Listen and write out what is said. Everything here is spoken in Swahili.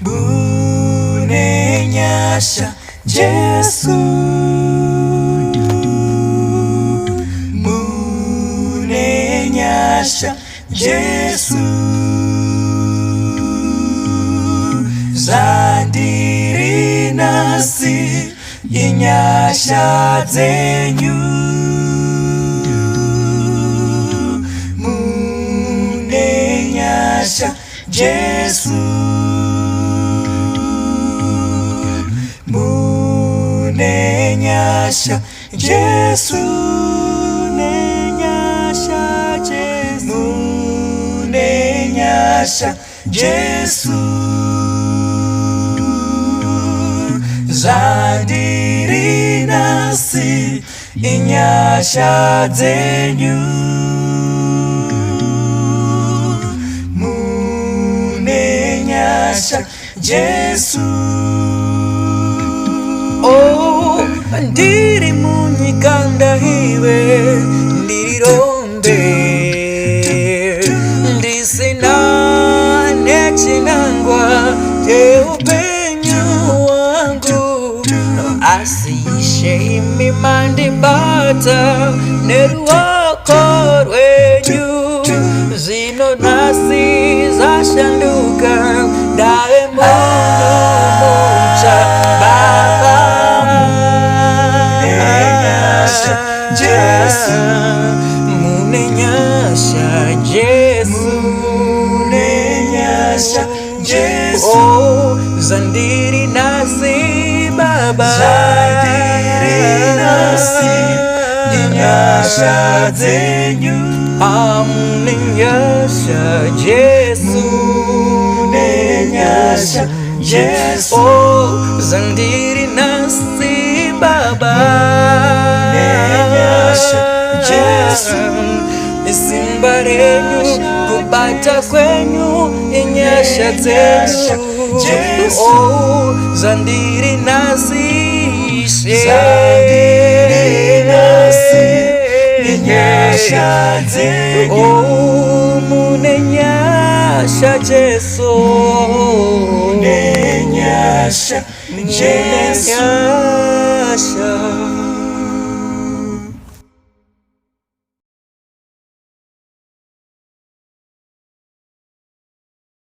Mune Nyasha Jesu, Mune Nyasha Jesu, Zandiri nasi inyasha zenyu, Mune Nyasha Jesu, Mune Nyasha Jesu, Mune Nyasha Jesu, Mune Nyasha Jesu, Zandiri nasi inyasha zenyu, Mune Nyasha Jesu. Oh, ndiri munyikanda hiwe ndironde, ndisina nechinangwa teupenyu wangu, asishe imimandibata neruoko rwenyu, zino nasi zashanduka dawe mucha baba. Jesu, Mune Nyasha Jesu, Mune Nyasha Jesu, oh, Zandiri nasi baba, Zandiri nasi inyasha zenyu, Mune Nyasha Jesu, Mune Nyasha Jesu, oh, Zandiri nasi baba, Jesu, isimba renyu kubata kwenyu inyasha zenyu, oh, Zandiri nasi, Zandiri nasi inyasha zenyu, oh, Mune Nyasha Jesu, Mune Nyasha Jesu, Nyasha